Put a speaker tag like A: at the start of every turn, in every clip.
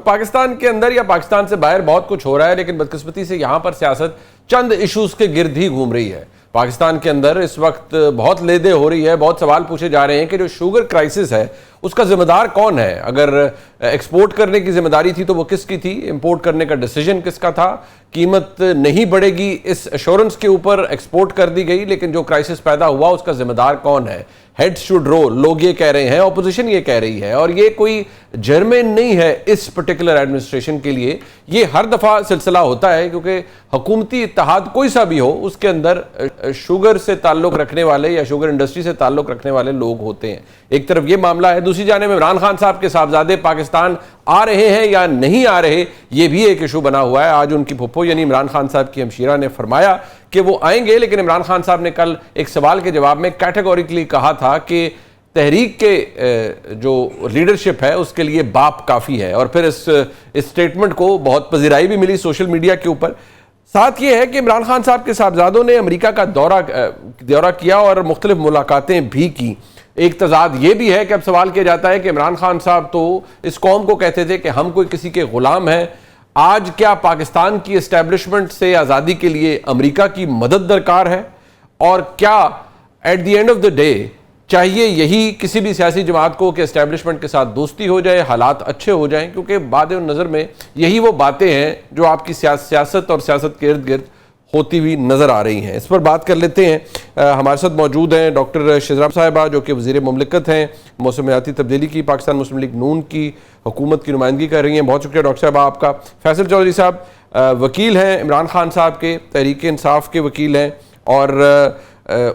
A: पाकिस्तान के अंदर या पाकिस्तान से बाहर बहुत कुछ हो रहा है, लेकिन बदकिस्मती से यहां पर सियासत चंद इश्यूज के गिर्द ही घूम रही है। पाकिस्तान के अंदर इस वक्त बहुत लेदे हो रही है, बहुत सवाल पूछे जा रहे हैं कि जो शुगर क्राइसिस है उसका जिम्मेदार कौन है। अगर एक्सपोर्ट करने की जिम्मेदारी थी तो वो किसकी थी, इंपोर्ट करने का डिसीजन किसका था, कीमत नहीं बढ़ेगी इस एश्योरेंस के ऊपर एक्सपोर्ट कर दी गई, लेकिन जो क्राइसिस पैदा हुआ उसका जिम्मेदार कौन है। हेड्स शुड रोल, लोग ये कह रहे हैं, ऑपोजिशन ये कह रही है, और ये कोई जर्मेन नहीं है इस पर्टिकुलर एडमिनिस्ट्रेशन के लिए। ये हर दफा सिलसिला होता है क्योंकि हुकूमती इत्तेहाद कोई सा भी हो उसके अंदर शुगर से ताल्लुक रखने वाले या शुगर इंडस्ट्री से ताल्लुक रखने वाले लोग होते हैं। एक तरफ ये मामला है, दूसरी जाने में इमरान खान साहब के साहबजादे पाकिस्तान आ रहे हैं या नहीं आ रहे, ये भी एक इशू बना हुआ है। आज उनकी फुप्पो यानी इमरान खान साहब की हमशीरा ने फरमाया कि वो आएंगे, लेकिन इमरान खान साहब ने कल एक सवाल के जवाब में कैटेगोरिकली कहा था कि तहरीक के जो लीडरशिप है उसके लिए बाप काफ़ी है। और फिर इस स्टेटमेंट को बहुत पजीराई भी मिली सोशल मीडिया के ऊपर। साथ ये है कि इमरान खान साहब के साहबजादों ने अमेरिका का दौरा किया और मुख्तलिफ मुलाकातें भी की। एक तजाद ये भी है कि अब सवाल किया जाता है कि इमरान खान साहब तो इस कौम को कहते थे कि हम कोई किसी के गुलाम हैं, आज क्या पाकिस्तान की एस्टेब्लिशमेंट से आज़ादी के लिए अमेरिका की मदद दरकार है? और क्या at the end of the day चाहिए यही किसी भी सियासी जमात को कि एस्टेब्लिशमेंट के साथ दोस्ती हो जाए, हालात अच्छे हो जाएं? क्योंकि बाद नज़र में यही वो बातें हैं जो आपकी सियासत और सियासत के इर्द गिर्द होती हुई नज़र आ रही हैं। इस पर बात कर लेते हैं। हमारे साथ मौजूद हैं डॉक्टर शिजरा साहिबा, जो कि वज़ीर मुमलिकत हैं, मौसमियाती तब्दीली की पाकिस्तान मुस्लिम लीग नून की हुकूमत की नुमाइंदगी कर रही हैं। बहुत शुक्रिया डॉक्टर साहब आपका। फैसल चौधरी साहब वकील हैं, इमरान खान साहब के तहरीक इंसाफ के वकील हैं, और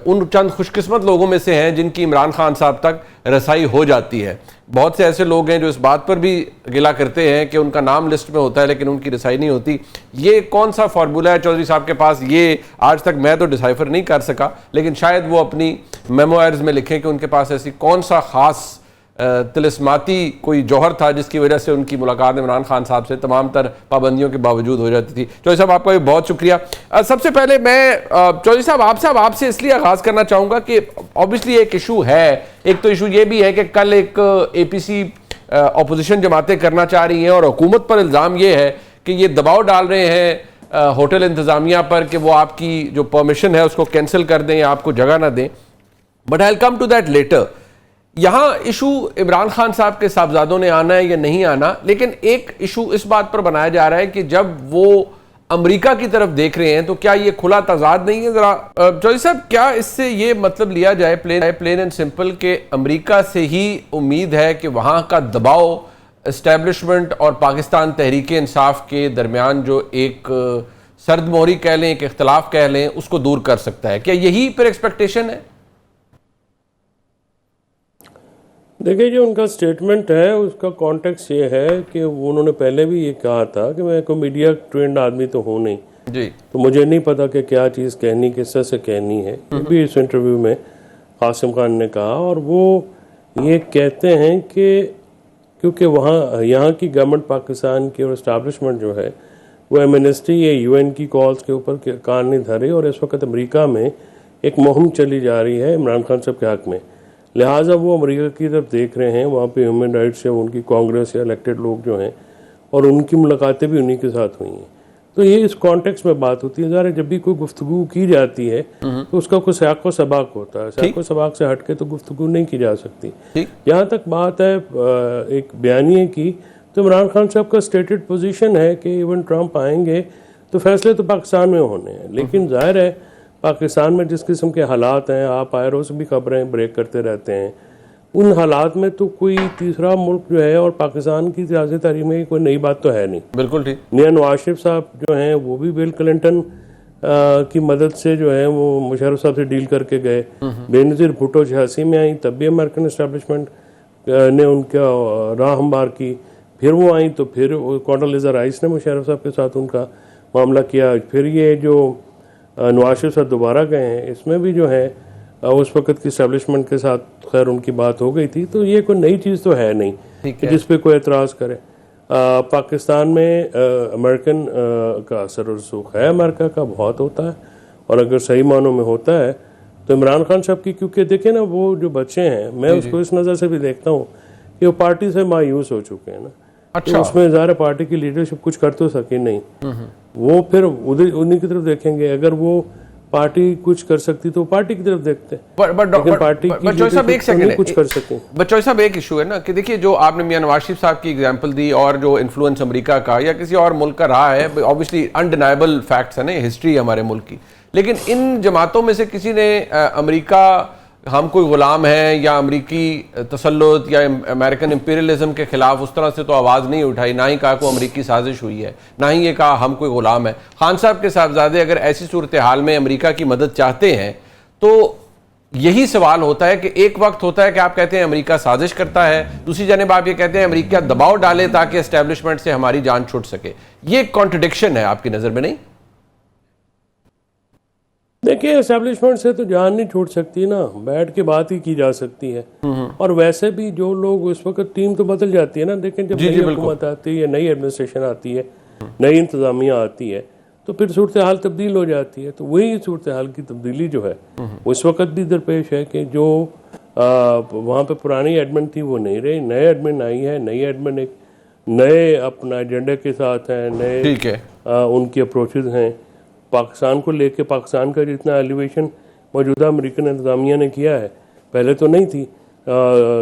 A: उन चंद खुशकिस्मत लोगों में से हैं जिनकी इमरान खान साहब तक रसाई हो जाती है। बहुत से ऐसे लोग हैं जो इस बात पर भी गिला करते हैं कि उनका नाम लिस्ट में होता है लेकिन उनकी रसाई नहीं होती। ये कौन सा फार्मूला है चौधरी साहब के पास? ये आज तक मैं तो डिसाइफर नहीं कर सका, लेकिन शायद वो अपनी मेमोइर्स में लिखें कि उनके पास ऐसी कौन सा खास तिलिस्माती कोई जौहर था जिसकी वजह से उनकी मुलाकात इमरान खान साहब से तमाम तर पाबंदियों के बावजूद हो जाती थी। चौधरी साहब आपका भी बहुत शुक्रिया। सबसे पहले मैं चौधरी साहब आपसे इसलिए आगाज़ करना चाहूँगा कि ऑब्वियसली एक इशू है। एक तो इशू ये भी है कि कल एक APC अपोजिशन जमातें करना चाह रही हैं और हुकूमत पर इल्ज़ाम ये है कि ये दबाव डाल रहे हैं होटल इंतज़ामिया पर कि वो आपकी जो परमिशन है उसको कैंसिल कर दें या आपको जगह ना दें। But I will come to that later. यहाँ इशू इमरान खान साहब के साहबजादों ने आना है या नहीं आना, लेकिन एक इशू इस बात पर बनाया जा रहा है कि जब वो अमेरिका की तरफ देख रहे हैं तो क्या ये खुला तजाद नहीं है? जरा चौधरी साहब, क्या इससे ये मतलब लिया जाए प्लेन एंड सिंपल के अमेरिका से ही उम्मीद है कि वहाँ का दबाव एस्टेब्लिशमेंट और पाकिस्तान तहरीक इंसाफ के दरमियान जो एक सर्दमोहरी कह लें, एक इख्तलाफ कह लें, उसको दूर कर सकता है? क्या यही फिर एक्सपेक्टेशन है?
B: देखिए, जो उनका स्टेटमेंट है उसका कॉन्टेक्स्ट ये है कि उन्होंने पहले भी ये कहा था कि मैं कोई मीडिया ट्रेंड आदमी तो हूँ नहीं
A: जी, तो
B: मुझे नहीं पता कि क्या चीज़ कहनी किस तरह से कहनी है। भी इस इंटरव्यू में कासिम खान ने कहा, और वो ये कहते हैं कि क्योंकि यहाँ की गवर्नमेंट पाकिस्तान की और इस्टेब्लिशमेंट जो है वो एमनेस्टी या UN की कॉल्स के ऊपर कान नहीं धरे, और इस वक्त अमेरिका में एक मुहिम चली जा रही है इमरान खान साहब के हक़ में, लिहाजा वो अमेरिका की तरफ देख रहे हैं। वहाँ पे ह्यूमन राइट्स या उनकी कांग्रेस या इलेक्टेड लोग जो हैं, और उनकी मुलाकातें भी उन्हीं के साथ हुई हैं। तो ये इस कॉन्टेक्स्ट में बात होती है। ज़ाहिर है जब भी कोई गुफ्तगू की जाती है तो उसका कोई साक़ व सबाक होता है, साक़ व सबाक से हट के तो गुफ्तगू नहीं की जा सकती। यहाँ तक बात है एक बयानिए की, तो इमरान खान साहब का स्टेटेड पोजीशन है कि इवन ट्रंप आएंगे तो फैसले तो पाकिस्तान में होने हैं, लेकिन ज़ाहिर है पाकिस्तान में जिस किस्म के हालात हैं, आप आए रोज़ भी खबरें ब्रेक करते रहते हैं, उन हालात में तो कोई तीसरा मुल्क जो है और पाकिस्तान की सियासी तारीख में कोई नई बात तो है नहीं।
A: बिल्कुल ठीक।
B: मियां नवाज शरीफ साहब जो हैं वो भी बिल क्लिंटन की मदद से जो है वो मुशर्रफ साहब से डील करके गए। बेनज़ीर भुट्टो 86 में आई, तब भी अमेरिकन इस्टेब्लिशमेंट ने उनका राह हमवार की। फिर वो आई तो फिर कॉन्डोलीज़ा राइस ने मुशर्रफ साहब के साथ उनका मामला किया। फिर ये जो नवाज शरीफ साहब दोबारा गए हैं, इसमें भी जो है उस वक्त की इस्टेब्लिशमेंट के साथ खैर उनकी बात हो गई थी। तो ये कोई नई चीज़ तो है नहीं कि जिस पे कोई एतराज़ करे। पाकिस्तान में अमेरिकन का असर और रसूख है, अमेरिका का बहुत होता है, और अगर सही मानों में होता है तो इमरान खान साहब की, क्योंकि देखें ना वो जो बच्चे हैं, मैं उसको इस नज़र से भी देखता हूँ कि वो पार्टी से मायूस हो चुके हैं ना।
A: अच्छा।
B: तो उसमें ज़ाहिर पार्टी की लीडरशिप कुछ कर तो सके नहीं, वो फिर उधर उन्हीं की तरफ देखेंगे। अगर वो पार्टी कुछ कर सकती तो पार्टी की तरफ देखते, लेकिन पार्टी की लीडरशिप तो नहीं कुछ कर सके।
A: बच्चों साहब, एक इशू है ना कि देखिए, जो आपने मियां नवाज शरीफ साहब की एग्जांपल दी और जो इन्फ्लुएंस अमेरिका का या किसी और मुल्क का रहा है, ऑब्वियसली अनडिनाइबल फैक्ट्स है ना, हिस्ट्री हमारे मुल्क की। लेकिन इन जमातों में से किसी ने अमेरिका हम कोई गुलाम है या अमेरिकी तसल्लुत या अमेरिकन इंपीरियलिज्म के खिलाफ उस तरह से तो आवाज़ नहीं उठाई, ना ही कहा कोई अमेरिकी साजिश हुई है, ना ही ये कहा हम कोई गुलाम है। खान साहब के साहबजादे अगर ऐसी सूरत हाल में अमेरिका की मदद चाहते हैं तो यही सवाल होता है कि एक वक्त होता है कि आप कहते हैं अमेरिका साजिश करता है, दूसरी जानिब आप ये कहते हैं अमेरिका दबाव डाले ताकि एस्टेब्लिशमेंट से हमारी जान छूट सके। ये कॉन्ट्रडिक्शन है आपकी नज़र में नहीं?
B: देखिए, एस्टेब्लिशमेंट से तो जान नहीं छूट सकती ना, बैठ के बात ही की जा सकती है। और वैसे भी जो लोग इस वक्त, टीम तो बदल जाती है ना, लेकिन जब नई हुकूमत आती है, नई एडमिनिस्ट्रेशन आती है, नई इंतजामिया आती है, तो फिर सूरत हाल तब्दील हो जाती है। तो वही सूरत हाल की तब्दीली जो है उस वक्त भी दरपेश है कि जो वहाँ पे पुरानी एडमिन थी वो नहीं रही, नए एडमिन आई है। नई एडमिन एक नए अपना एजेंडे के साथ है, नए उनकी अप्रोचेज हैं पाकिस्तान को लेके। पाकिस्तान का जितना एलिवेशन मौजूदा अमेरिकन इंतजामिया ने किया है, पहले तो नहीं थी।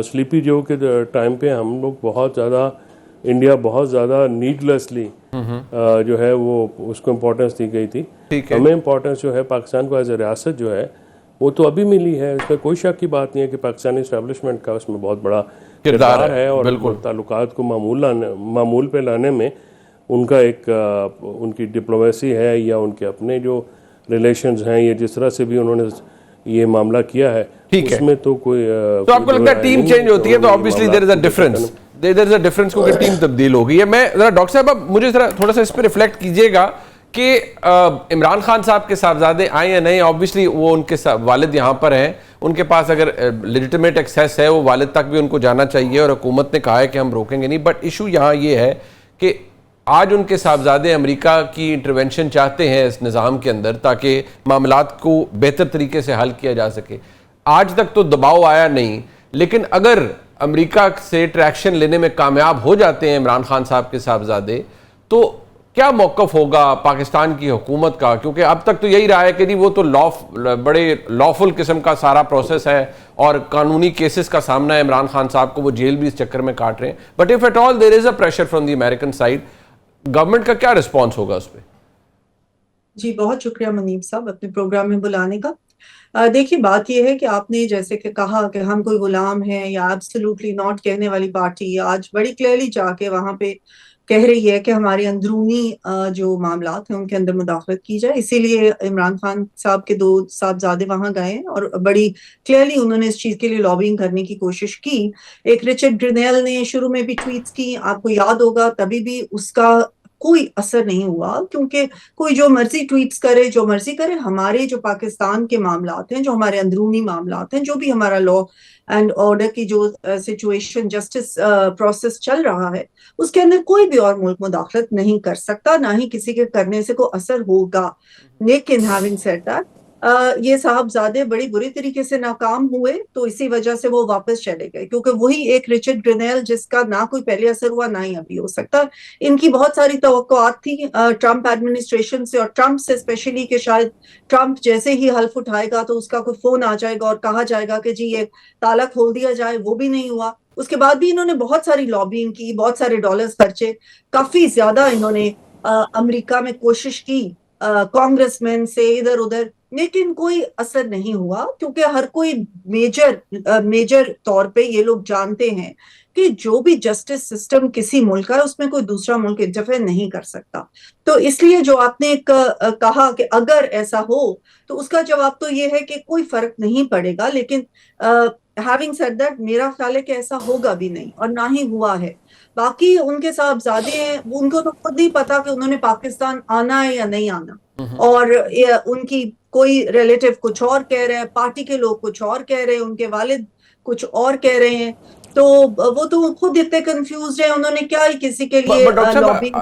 B: स्लीपी जो के टाइम पे हम लोग बहुत ज़्यादा, इंडिया बहुत ज़्यादा नीडलेसली जो है वो उसको इम्पोर्टेंस दी गई थी। हमें इम्पोर्टेंस जो है पाकिस्तान को एज ए रियासत जो है वो तो अभी मिली है, इसमें कोई शक की बात नहीं है कि पाकिस्तानी इस्टेब्लिशमेंट का उसमें बहुत बड़ा किरदार है। और ताल्लुकात को मामूल पे लाने में उनका एक उनकी डिप्लोमेसी है या उनके अपने जो रिलेशंस हैं, ये जिस तरह से भी उन्होंने ये मामला किया है, उसमें तो कोई
A: तो आपको लगता है टीम चेंज होती है तो obviously there is a difference, there is a difference क्योंकि टीम तब्दील हो गई है। मैं जरा डॉक्टर साहब, अब मुझे जरा थोड़ा सा इस पर रिफ्लेक्ट कीजिएगा कि इमरान खान साहब के साहबजादे आए या नहीं। ऑब्वियसली वो उनके वालिद यहाँ पर हैं, उनके पास अगर लेजिटिमेट एक्सेस है वो वालिद तक भी उनको जाना चाहिए और हुकूमत ने कहा है कि हम रोकेंगे नहीं। बट इशू यहाँ ये है कि आज उनके साहबजादे अमेरिका की इंटरवेंशन चाहते हैं इस निज़ाम के अंदर ताकि मामलात को बेहतर तरीके से हल किया जा सके। आज तक तो दबाव आया नहीं, लेकिन अगर अमेरिका से ट्रैक्शन लेने में कामयाब हो जाते हैं इमरान खान साहब के साहबजादे, तो क्या मौक़िफ़ होगा पाकिस्तान की हुकूमत का? क्योंकि अब तक तो यही रहा है कि जी वो तो बड़े लॉफुल किस्म का सारा प्रोसेस है और कानूनी केसेस का सामना है इमरान खान साहब को, वो जेल भी इस चक्कर में काट रहे हैं। But if at all there is a pressure from the American side, government का क्या रिस्पॉन्स होगा उस पर?
C: जी, बहुत शुक्रिया मुनीब साहब अपने प्रोग्राम में बुलाने का। देखिए, बात यह है कि आपने जैसे कि कहा कि हम कोई गुलाम हैं या एब्सोल्युटली नॉट कहने वाली पार्टी आज बड़ी क्लियरली जाके वहां पे कह रही है कि हमारे अंदरूनी जो मामलात हैं उनके अंदर मुदाखलत की जाए। इसीलिए इमरान खान साहब के 2 साहबजादे वहां गए और बड़ी क्लियरली उन्होंने इस चीज के लिए लॉबिंग करने की कोशिश की। एक रिचर्ड ग्रिनेल ने शुरू में भी ट्वीट्स की, आपको याद होगा, तभी भी उसका कोई असर नहीं हुआ, क्योंकि कोई जो मर्जी ट्वीट्स करे, जो मर्जी करे, हमारे जो पाकिस्तान के मामलात हैं, जो हमारे अंदरूनी मामलात हैं, जो भी हमारा लॉ एंड ऑर्डर की जो सिचुएशन, जस्टिस प्रोसेस चल रहा है, उसके अंदर कोई भी और मुल्क मुदाखलत नहीं कर सकता, ना ही किसी के करने से कोई असर होगा। लेकिन हैविंग सेड दैट, ये साहबजादे बड़ी बुरी तरीके से नाकाम हुए, तो इसी वजह से वो वापस चले गए, क्योंकि वही एक रिचर्ड ग्रिनेल जिसका ना कोई पहले असर हुआ ना ही अभी हो सकता। इनकी बहुत सारी तवक्कुआत थी ट्रंप एडमिनिस्ट्रेशन से, और ट्रंप से स्पेशली कि शायद ट्रंप जैसे ही हल्फ उठाएगा तो उसका कोई फोन आ जाएगा और कहा जाएगा कि जी ये ताला खोल दिया जाए। वो भी नहीं हुआ। उसके बाद भी इन्होंने बहुत सारी लॉबिंग की, बहुत सारे डॉलर्स खर्चे, काफी ज्यादा इन्होंने अमेरिका में कोशिश की कांग्रेसमैन से इधर उधर, लेकिन कोई असर नहीं हुआ, क्योंकि हर कोई मेजर तौर पे ये लोग जानते हैं कि जो भी जस्टिस सिस्टम किसी मुल्क का है उसमें कोई दूसरा मुल्क इंटरफेयर नहीं कर सकता। तो इसलिए जो आपने कहा कि अगर ऐसा हो, तो उसका जवाब तो ये है कि कोई फर्क नहीं पड़ेगा। लेकिन हैविंग सेड दैट, मेरा ख्याल है कि ऐसा होगा भी नहीं और ना ही हुआ है। बाकी उनके साहबजादे हैं, उनको तो खुद ही पता कि उन्होंने पाकिस्तान आना है या नहीं आना, और उनकी कोई रिलेटिव कुछ और कह रहे हैं, पार्टी के लोग कुछ और कह रहे हैं, उनके वालिद कुछ और कह रहे हैं, तो वो तो खुद इतने कंफ्यूज है, उन्होंने क्या ही किसी के लिए लॉबिंग